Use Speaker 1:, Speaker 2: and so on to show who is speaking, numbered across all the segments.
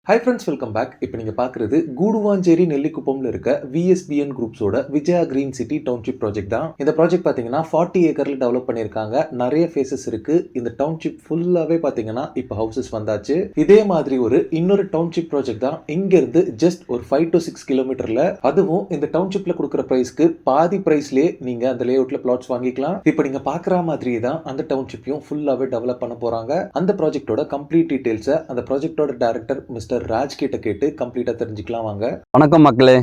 Speaker 1: Hi friends, welcome back. இப்போ நீங்க பார்க்குறது கூடுவாஞ்சேரி நெல்லிக்குப்பம்ல இருக்க VSBN குரூப்ஸோட Vijaya green city township project தான். இந்த ப்ராஜெக்ட் பார்த்தீங்கன்னா 40 ஏக்கர்ல டெவலப் பண்ணியிருக்காங்க. நிறைய ஃபேசஸ் இருக்கு. இந்த டவுன்ஷிப் ஃபுல்லாவே பார்த்தீங்கன்னா இப்போ ஹவுசஸ் வந்தாச்சு. இதே மாதிரி இன்னொரு டவுன்ஷிப் ப்ராஜெக்ட் தான் இங்க இருந்து ஜஸ்ட் ஒரு 5 to 6 கிலோமீட்டர்ல. அதுவும் இந்த டவுன்ஷிப்ல கொடுக்குற பிரைஸ்க்கு பாதி பிரைஸ்லயே நீங்க அந்த லேஅவுட்ல பிளாட்ஸ் வாங்கிக்கலாம். இப்போ நீங்க பார்க்குற மாதிரியே தான் அந்த டவுன்ஷிப்பையும் ஃபுல்லாவே டெவலப் பண்ண போறாங்க. அந்த ப்ராஜெக்டோட கம்ப்ளீட் டீடைல்ஸை அந்த ப்ராஜெக்டோட டைரக்டர் மிஸ்டர் ராஜ் கிட்ட கேட்டு கம்ப்ளீட்டா தெரிஞ்சுக்கலாம் வாங்க.
Speaker 2: வணக்கம் மக்களே.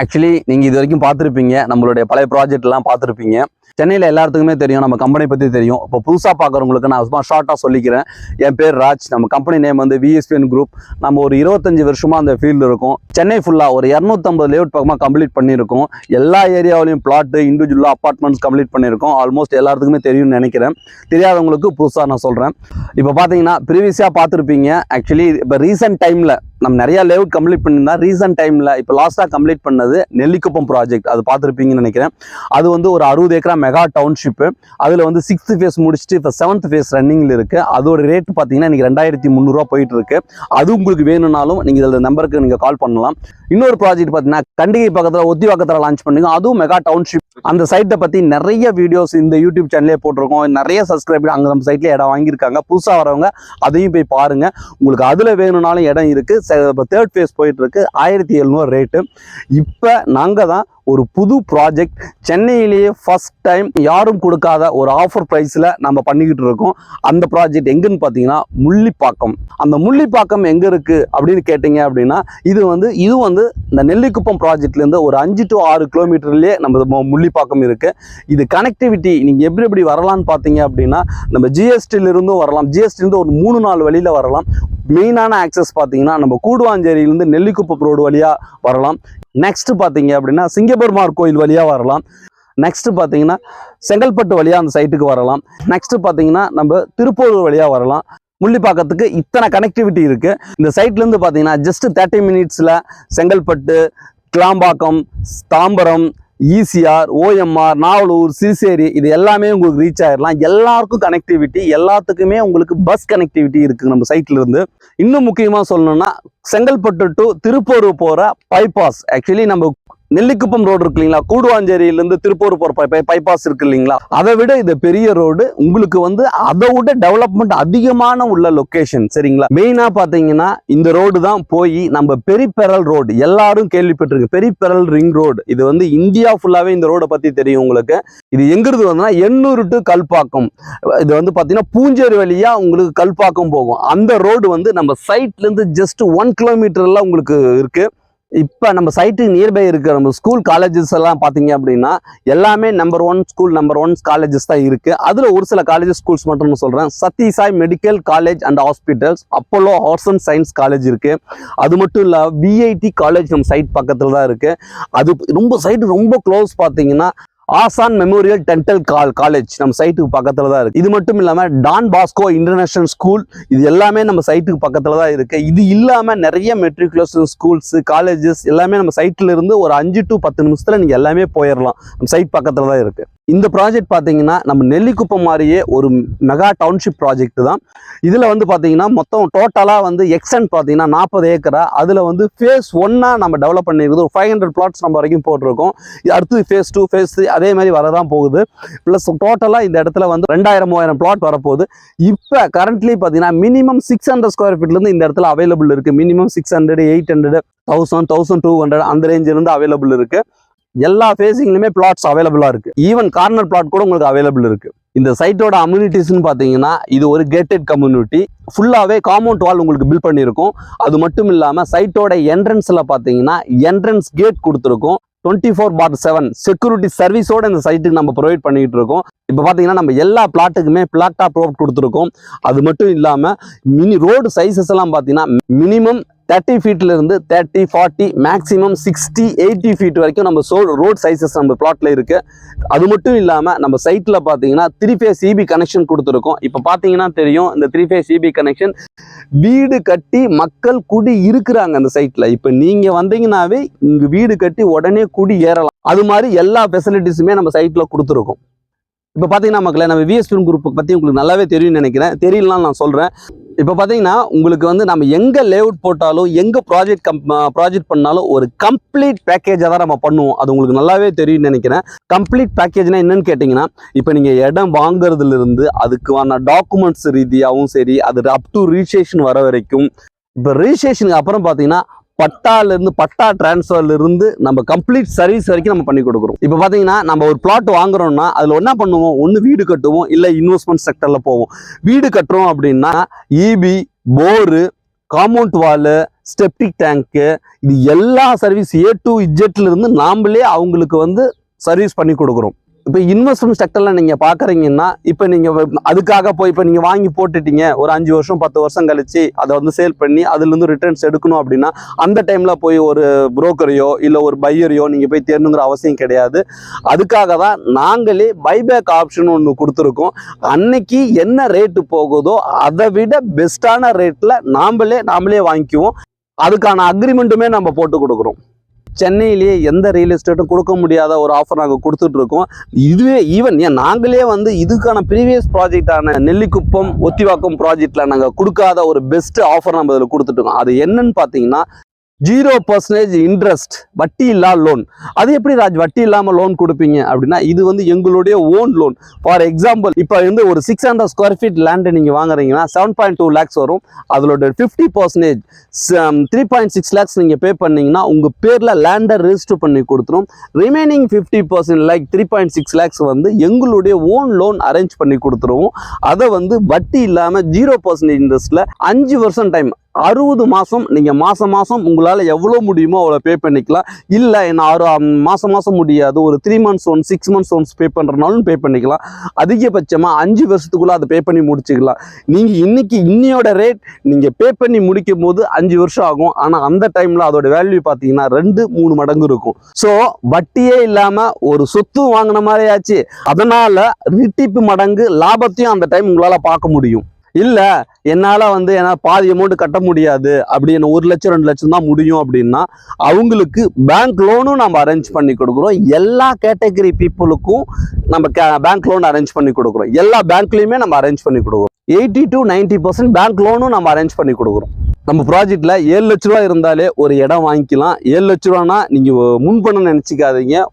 Speaker 2: ஆக்சுவலி நீங்க இது வரைக்கும் பார்த்துருப்பீங்க, நம்மளுடைய பழைய ப்ராஜெக்ட் எல்லாம் பார்த்துருப்பீங்க. சென்னையில் எல்லாத்துக்குமே தெரியும், நம்ம கம்பெனி பற்றி தெரியும். இப்போ புதுசாக பார்க்குறவங்களுக்கு நான் சும்மா ஷார்ட்டாக சொல்லிக்கிறேன். என் பேர் ராஜ், நம்ம கம்பெனி நேம் வந்து VSBN குரூப். நம்ம ஒரு 25 வருஷமாக அந்த ஃபீல்டு இருக்கும். சென்னை ஃபுல்லாக ஒரு 250 லேஅவுட் பக்கமாக கம்ப்ளீட் பண்ணியிருக்கோம். எல்லா ஏரியாவிலையும் பிளாட்டு, இண்டிவிஜுவலாக அப்பார்ட்மெண்ட்ஸ் கம்ப்ளீட் பண்ணியிருக்கோம். ஆல்மோஸ்ட் எல்லாத்துக்குமே தெரியும்னு நினைக்கிறேன். தெரியாதவங்களுக்கு புதுசாக நான் சொல்கிறேன். இப்போ பார்த்தீங்கன்னா ப்ரீவியஸாக பார்த்துருப்பீங்க. ஆக்சுவலி இப்போ ரீசெண்ட் டைமில் நம்ம நிறைய லேஅவுட் கம்ப்ளீட் பண்ணியிருந்தா, ரீசெண்ட் டைமில் இப்போ லாஸ்ட்டாக கம்ப்ளீட் பண்ணது நெல்லிக்குப்பம் ப்ராஜெக்ட். அது பார்த்துருப்பீங்கன்னு நினைக்கிறேன். அது வந்து ஒரு 60 ஏக்கரா மெகா டவுன்ஷிப்பு. அதில் வந்து 6th ஃபேஸ் முடிச்சுட்டு இப்போ 7th ஃபேஸ் ரன்னிங்கில் இருக்குது. அதோட ரேட் பார்த்தீங்கன்னா இன்றைக்கி 2300 போயிட்டு இருக்கு. அது உங்களுக்கு வேணும்னாலும் நீங்கள் இந்த நம்பருக்கு நீங்கள் கால் பண்ணலாம். இன்னொரு ப்ராஜெக்ட் பார்த்தீங்கன்னா கண்டிகை பக்கத்தில் ஒத்திவாக்கத்தில் லான்ச் பண்ணிங்க. அதுவும் மெகா டவுன்ஷிப். அந்த சைட்டை பற்றி நிறைய வீடியோஸ் இந்த யூடியூப் சேனலே போட்டிருக்கோம். நிறைய சப்ஸ்கிரைபர் அங்கே நம்ம சைட்லேயே இடம் வாங்கியிருக்காங்க. புதுசாக வரவங்க அதையும் போய் பாருங்கள். உங்களுக்கு அதில் வேணும்னாலும் இடம் இருக்குது. இப்போ 3rd ஃபேஸ் போயிட்டு இருக்கு. 1700 ரேட்டு. இப்போ நாங்கள் தான் ஒரு புது ப்ராஜெக்ட் சென்னையிலேயே ஃபர்ஸ்ட் டைம் யாரும் கொடுக்காத ஒரு ஆஃபர் ப்ரைஸில் நம்ம பண்ணிக்கிட்டு இருக்கோம். அந்த ப்ராஜெக்ட் எங்கன்னு பார்த்தீங்கன்னா முள்ளிப்பாக்கம். அந்த முள்ளிப்பாக்கம் எங்கே இருக்குது அப்படின்னு கேட்டிங்க அப்படின்னா, இது வந்து இந்த நெல்லிக்குப்பம் ப்ராஜெக்ட்லேருந்து ஒரு 5 to 6 கிலோமீட்டர்லேயே நம்ம முள்ளிப்பாக்கம் இருக்குது. இது கனெக்டிவிட்டி நீங்கள் எப்படி வரலான்னு பார்த்தீங்க அப்படின்னா, நம்ம ஜிஎஸ்டிலிருந்தும் வரலாம். ஜிஎஸ்டிலேருந்து ஒரு 3-4 வழியில் வரலாம். மெயினான ஆக்சஸ் பார்த்தீங்கன்னா நம்ம கூடுவாஞ்சேரியிலேருந்து நெல்லிக்குப்பம் ரோடு வழியாக வரலாம். நெக்ஸ்ட் பார்த்தீங்க அப்படின்னா சிங்கப்பெருமாள் கோயில் வழியாக வரலாம். நெக்ஸ்ட் பார்த்தீங்கன்னா செங்கல்பட்டு வழியாக அந்த சைட்டுக்கு வரலாம். நெக்ஸ்ட் பார்த்தீங்கன்னா நம்ம திருப்பூர் வழியாக வரலாம். முள்ளிப்பாக்கத்துக்கு இத்தனை கனெக்டிவிட்டி இருக்குது. இந்த சைட்லேருந்து பார்த்தீங்கன்னா ஜஸ்ட் 30 மினிட்ஸில் செங்கல்பட்டு, கிளாம்பாக்கம், தாம்பரம், ECR, OMR, நாவலூர், சிறுசேரி இது எல்லாமே உங்களுக்கு ரீச் ஆயிடலாம். எல்லாருக்கும் கனெக்டிவிட்டி, எல்லாத்துக்குமே உங்களுக்கு பஸ் கனெக்டிவிட்டி இருக்குது நம்ம சைட்ல இருந்து. இன்னும் முக்கியமாக சொல்லணும்னா செங்கல்பட்டு டு திருப்பூர் போகிற பைபாஸ். ஆக்சுவலி நம்ம நெல்லிக்குப்பம் ரோடு இருக்கு இல்லைங்களா, கூடுவாஞ்சேரியிலேருந்து திருப்பூர் போகிற பைபாஸ் இருக்கு இல்லைங்களா, அதை விட இது பெரிய ரோடு. உங்களுக்கு வந்து அதை விட டெவலப்மெண்ட் அதிகமான உள்ள லொக்கேஷன். சரிங்களா, மெயினாக பார்த்தீங்கன்னா இந்த ரோடு தான் போய் நம்ம பெரிபெரல் ரோடு எல்லாரும் கேள்விப்பட்டிருக்கு. Peripheral ring road. இது வந்து இந்தியா ஃபுல்லாகவே இந்த ரோடை பற்றி தெரியும் உங்களுக்கு. இது எங்கிறது வந்துன்னா எண்ணூர் டு கல்பாக்கம். இது வந்து பார்த்தீங்கன்னா பூஞ்சேரி வழியாக உங்களுக்கு கல்பாக்கம் போகும். அந்த ரோடு வந்து நம்ம சைட்லேருந்து ஜஸ்ட் 1 கிலோமீட்டர்ல உங்களுக்கு இருக்குது. இப்போ நம்ம சைட்டுக்கு நியர்பை இருக்கிற நம்ம ஸ்கூல் காலேஜஸ் எல்லாம் பார்த்தீங்க அப்படின்னா எல்லாமே நம்பர் 1 ஸ்கூல், நம்பர் 1 காலேஜஸ் தான் இருக்குது. அதில் ஒரு சில காலேஜஸ் ஸ்கூல்ஸ் மட்டும் சொல்கிறேன். Sathya Sai medical college and hospitals, Apollo arts and science college இருக்குது. அது மட்டும் இல்லை VIT காலேஜ் நம்ம சைட் பக்கத்தில் தான் இருக்குது. அது சைட்டு ரொம்ப க்ளோஸ். பார்த்தீங்கன்னா ஆசான் மெமோரியல் டென்டல் காலேஜ் நம்ம சைட்டுக்கு பக்கத்தில் தான் இருக்குது. இது மட்டும் இல்லாமல் டான் பாஸ்கோ இன்டர்நேஷனல் ஸ்கூல், இது எல்லாமே நம்ம சைட்டுக்கு பக்கத்தில் தான் இருக்குது. இது இல்லாமல் நிறைய மெட்ரிகுலேஷன் ஸ்கூல்ஸ், காலேஜஸ் எல்லாமே நம்ம சைட்டில் இருந்து ஒரு 5 to 10 நிமிஷத்தில் நீங்கள் எல்லாமே போயிடலாம். நம்ம சைட் பக்கத்தில் தான் இருக்குது. இந்த ப்ராஜெக்ட் பார்த்தீங்கன்னா நம்ம நெல்லிக்குப்பம் மாதிரியே ஒரு மெகா டவுன்ஷிப் ப்ராஜெக்ட் தான். இதில் வந்து பார்த்தீங்கன்னா மொத்தம் டோட்டலாக வந்து எக்ஸ்டென்ட் பார்த்தீங்கன்னா 40 ஏக்கரா. அதில் வந்து ஃபேஸ் 1 நம்ம டெவலப் பண்ணியிருக்குது. ஒரு 500 பிளாட்ஸ் நம்ம வரைக்கும் போட்டிருக்கோம். அடுத்து ஃபேஸ் 2, ஃபேஸ் 3 அதே மாதிரி வரதான் போகுது. ப்ளஸ் டோட்டலாக இந்த இடத்துல வந்து 2000-3000 பிளாட் வரப்போகுது. இப்போ கரண்ட்லி பார்த்தீங்கன்னா மினிமம் 600 ஸ்கொயர் ஃபீட்லேருந்து இந்த இடத்துல அவைலபிள் இருக்குது. மினிமம் 600, 800, 1000, 1200 அந்த ரேஞ்சிலிருந்து அவைலபிள் இருக்குது. எல்லா ஃபேஸிங்லையுமே பிளாட்ஸ் அவைலபிளாக இருக்குது. ஈவன் கார்னர் பிளாட் கூட உங்களுக்கு அவைலபிள் இருக்குது. இந்த சைட்டோட அம்யூனிட்டிஸ்ன்னு பார்த்தீங்கன்னா இது ஒரு கேட்டட் கம்யூனிட்டி. ஃபுல்லாகவே காம்பவுண்ட் வால் உங்களுக்கு பில்ட் பண்ணியிருக்கோம். அது மட்டும் இல்லாமல் சைட்டோட என்ட்ரன்ஸில் பார்த்தீங்கன்னா என்ட்ரன்ஸ் கேட் கொடுத்துருக்கோம். 24/7 செக்யூரிட்டி சர்வீஸோட இந்த சைட்டுக்கு நம்ம ப்ரொவைட் பண்ணிக்கிட்டு இருக்கோம். இப்போ பார்த்தீங்கன்னா நம்ம எல்லா பிளாட்டுக்குமே பிளாட்டா ப்ரொவைட் கொடுத்துருக்கோம். அது மட்டும் இல்லாமல் ரோடு சைஸஸ் எல்லாம் பார்த்தீங்கன்னா மினிமம் 30 ஃபீட்ல இருந்து 30, 40 மேக்ஸிமம் 60, 80 ஃபீட் வரைக்கும் நம்ம ரோட் சைஸஸ் நம்ம பிளாட்ல இருக்கு. அது மட்டும் இல்லாமல் நம்ம சைட்ல பார்த்தீங்கன்னா 3 ஃபேஸ் EB கனெக்ஷன் கொடுத்துருக்கோம். இப்போ பார்த்தீங்கன்னா தெரியும், இந்த 3 ஃபேஸ் EB கனெக்ஷன் வீடு கட்டி மக்கள் குடி இருக்கிறாங்க அந்த சைட்ல. இப்போ நீங்க வந்தீங்கன்னாவே இங்க வீடு கட்டி உடனே குடி ஏறலாம். அது மாதிரி எல்லா ஃபெசிலிட்டிஸுமே நம்ம சைட்ல கொடுத்துருக்கோம். இப்போ பார்த்தீங்கன்னா மக்களே, நம்ம விஎஸ்பிஎன் குரூப்பை பற்றி உங்களுக்கு நல்லாவே தெரியும்னு நினைக்கிறேன். தெரியலனாலும் நான் சொல்கிறேன். இப்போ பார்த்தீங்கன்னா உங்களுக்கு வந்து நம்ம எங்கே லேஅவுட் போட்டாலும் எங்கே ப்ராஜெக்ட் பண்ணாலும் ஒரு கம்ப்ளீட் பேக்கேஜாக தான் நம்ம பண்ணுவோம். அது உங்களுக்கு நல்லாவே தெரியும்னு நினைக்கிறேன். கம்ப்ளீட் பேக்கேஜ்னா என்னன்னு கேட்டிங்கன்னா, இப்போ நீங்கள் இடம் வாங்குறதுலேருந்து அதுக்கான டாக்குமெண்ட்ஸ் ரீதியாகவும் சரி, அது அப் டு ரிஜிஸ்ட்ரேஷன் வர வரைக்கும். இப்போ ரிஜிஸ்ட்ரேஷனுக்கு அப்புறம் பார்த்தீங்கன்னா பட்டா டிரான்ஸ்ஃபர்லேருந்து நம்ம கம்ப்ளீட் சர்வீஸ் வரைக்கும் நம்ம பண்ணி கொடுக்குறோம். இப்போ பார்த்தீங்கன்னா நம்ம ஒரு பிளாட் வாங்குறோம்னா அதில் என்ன பண்ணுவோம், ஒன்று வீடு கட்டுவோம், இல்லை இன்வெஸ்ட்மெண்ட் செக்டரில் போவோம். வீடு கட்டுறோம் அப்படின்னா இபி, போரு, காம்பவுண்ட் வாலு, ஸ்டெப்டிக் டேங்க்கு, இது எல்லா சர்வீஸ் A to Z இருந்து நாமளே அவங்களுக்கு வந்து சர்வீஸ் பண்ணி கொடுக்குறோம். இப்போ இன்வெஸ்ட்மெண்ட் செக்டரில் நீங்கள் பார்க்குறீங்கன்னா, இப்போ நீங்கள் அதுக்காக போய் இப்போ நீங்கள் வாங்கி போட்டுட்டீங்க, ஒரு 5 வருஷம் 10 வருஷம் கழிச்சு அதை வந்து சேல் பண்ணி அதுலேருந்து ரிட்டர்ன்ஸ் எடுக்கணும் அப்படின்னா அந்த டைமில் போய் ஒரு புரோக்கரையோ இல்லை ஒரு பையரையோ நீங்கள் போய் தேடணுங்கிற அவசியம் கிடையாது. அதுக்காக தான் நாங்களே பைபேக் ஆப்ஷன் ஒன்று கொடுத்துருக்கோம். அன்னைக்கு என்ன ரேட்டு போகுதோ அதை விட பெஸ்ட்டான ரேட்டில் நாமளே வாங்கிக்குவோம். அதுக்கான அக்ரிமெண்ட்டுமே நம்ம போட்டு கொடுக்குறோம். சென்னையிலேயே எந்த ரியல் எஸ்டேட்டும் கொடுக்க முடியாத ஒரு ஆஃபர் நாங்கள் கொடுத்துட்டு இருக்கோம். இதுவே ஈவன் நாங்களே வந்து இதுக்கான ப்ரீவியஸ் ப்ராஜெக்டான நெல்லிக்குப்பம் ஒத்திவாக்கம் ப்ராஜெக்டில் நாங்கள் கொடுக்காத ஒரு பெஸ்ட் ஆஃபர் நம்ம இதில் கொடுத்துட்ருக்கோம். அது என்னன்னு பார்த்தீங்கன்னா 0% இன்ட்ரெஸ்ட், வட்டி இல்லா லோன். அது எப்படி ராஜ் வட்டி இல்லாமல் லோன் கொடுப்பீங்க அப்படின்னா, இது வந்து எங்களுடைய ஓன் லோன். ஃபார் எக்ஸாம்பிள் இப்போ வந்து ஒரு 600 ஸ்கொயர் ஃபீட் லேண்டு நீங்கள் வாங்குறீங்கன்னா 7.2 lakhs வரும். அதோட 50% 3.6 lakhs நீங்கள் பே பண்ணீங்கன்னா உங்கள் பேரில் லேண்டை ரெஜிஸ்டர் பண்ணி கொடுத்துரும். ரிமைனிங் 50% லைக் 3.6 lakhs வந்து எங்களுடைய ஓன் லோன் அரேஞ்ச் பண்ணி கொடுத்துருவோம். அதை வந்து வட்டி இல்லாமல் 0% இன்ட்ரெஸ்ட்டில் 5 வருஷம் டைம், 60 மாதம் நீங்கள் மாதம் உங்களால் எவ்வளோ முடியுமோ அவ்வளோ பே பண்ணிக்கலாம். இல்லை என்ன மாதம் முடியாது, ஒரு 3 months once 6 months once pay பண்ணுறனாலும் பே பண்ணிக்கலாம். அதிகபட்சமாக 5 வருஷத்துக்குள்ளே அதை பே பண்ணி முடிச்சுக்கலாம். நீங்கள் இன்னையோட ரேட் நீங்கள் பே பண்ணி முடிக்கும் போது 5 வருஷம் ஆகும். ஆனால் அந்த டைமில் அதோட வேல்யூ பார்த்தீங்கன்னா 2-3 மடங்கு இருக்கும். ஸோ வட்டியே இல்லாமல் ஒரு சொத்து வாங்கின மாதிரி ஆச்சு. அதனால் ரெட்டிப்பு மடங்கு லாபத்தையும் அந்த டைம் உங்களால் பார்க்க முடியும். இல்லை என்னால் வந்து பாதி அமௌண்ட் கட்ட முடியாது, அப்படி என்ன 1 லட்சம் 2 லட்சம் தான் முடியும் அப்படின்னா அவங்களுக்கு பேங்க் லோனும் நம்ம அரேஞ்ச் பண்ணி கொடுக்குறோம். எல்லா கேட்டகரி பீப்புளுக்கும் நம்ம பேங்க் லோன் அரேஞ்ச் பண்ணி கொடுக்குறோம். எல்லா பேங்க்லேயுமே நம்ம அரேஞ்ச் பண்ணி கொடுக்குறோம். 80 to 90% பேங்க் லோனும் நம்ம அரேஞ்ச் பண்ணி கொடுக்குறோம். நம்ம ப்ராஜெக்டில் 7 லட்ச ரூபா இருந்தாலே ஒரு இடம் வாங்கிக்கலாம். 7 லட்ச ரூபானா நீங்கள் முன்பணம் நினச்சிக்காதீங்க,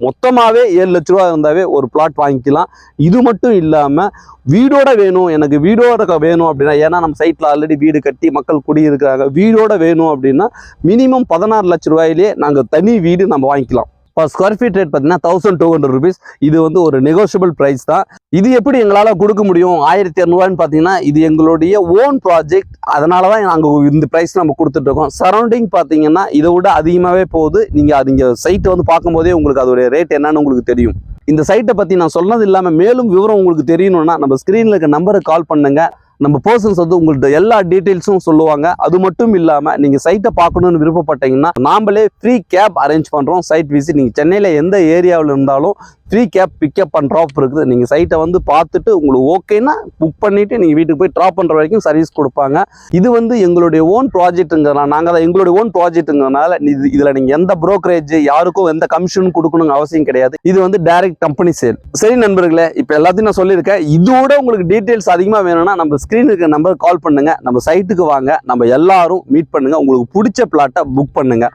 Speaker 2: மொத்தமாகவே 7 லட்ச ரூபா இருந்தாவே ஒரு பிளாட் வாங்கிக்கலாம். இது மட்டும் இல்லாமல் வீடோட வேணும், எனக்கு வீடோட வேணும் அப்படின்னா, ஏன்னா நம்ம சைட்டில் ஆல்ரெடி வீடு கட்டி மக்கள் குடியிருக்கிறாங்க, வீடோட வேணும் அப்படின்னா மினிமம் 16 லட்ச ரூபாயிலே நாங்கள் தனி வீடு நம்ம வாங்கிக்கலாம். இப்போ ஸ்கொயர் ஃபீட் ரேட் பார்த்தீங்கன்னா 1200 rupees. இது வந்து ஒரு நெகோஷியபிள் ப்ரைஸ் தான். இது எப்படி எங்களால் கொடுக்க முடியும் 1200 பார்த்தீங்கன்னா, இது எங்களுடைய ஓன் ப்ராஜெக்ட். அதனால தான் நாங்கள் இந்த ப்ரைஸ் நம்ம கொடுத்துட்ருக்கோம். சரௌண்டிங் பார்த்தீங்கன்னா இதை விட அதிகமாகவே போகுது. நீங்கள் சைட்டை வந்து பார்க்கும்போதே உங்களுக்கு அதோடைய ரேட் என்னன்னு உங்களுக்கு தெரியும். இந்த சைட்டை பற்றி நான் சொன்னது இல்லாமல் மேலும் விவரம் உங்களுக்கு தெரியணும்னா நம்ம ஸ்க்ரீனில் இருக்க நம்பருக்கு கால் பண்ணுங்கள். நம்ம பர்சன்ஸ் வந்து உங்கள்ட்ட எல்லா டீட்டெயில்ஸும் சொல்லுவாங்க. அது மட்டும் இல்லாமல் நீங்கள் சைட்டை பார்க்கணுன்னு விருப்பப்பட்டீங்கன்னா நாமளே ஃப்ரீ கேப் அரேஞ்ச் பண்ணுறோம். சைட் விசிட் நீங்கள் சென்னையில் எந்த ஏரியாவில் இருந்தாலும் free cab pickup and drop இருக்குது. நீங்கள் சைட்டை வந்து பார்த்துட்டு உங்களுக்கு ஓகேன்னா புக் பண்ணிவிட்டு நீங்கள் வீட்டுக்கு போய் ட்ராப் பண்ணுற வரைக்கும் சர்வீஸ் கொடுப்பாங்க. இது வந்து எங்களுடைய ஓன் ப்ராஜெக்ட்டுங்கிறனால நாங்கள் தான் எங்களுடைய ஓன் ப்ராஜெக்ட்டுங்கிறனால இதில் நீங்கள் எந்த ப்ரோக்கரேஜ் யாருக்கும் எந்த கமிஷனும் கொடுக்கணுங்க அவசியம் கிடையாது. இது வந்து டைரக்ட் கம்பெனி சேல். சரி நண்பர்களே, இப்போ எல்லாத்தையும் நான் சொல்லியிருக்கேன். இதோட உங்களுக்கு டீட்டெயில்ஸ் அதிகமாக வேணும்னா நம்ம ஸ்க்ரீனுக்கு நம்பர் கால் பண்ணுங்கள், நம்ம சைட்டுக்கு வாங்க, நம்ம எல்லாரும் மீட் பண்ணுங்கள், உங்களுக்கு பிடிச்ச பிளாட்டை புக் பண்ணுங்கள்.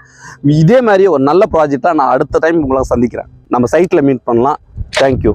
Speaker 2: இதே மாதிரி ஒரு நல்ல ப்ராஜெக்டாக நான் அடுத்த டைம் உங்களை சந்திக்கிறேன். நம்ம சைட்டில் மீட் பண்ணலாம். தேங்க்யூ.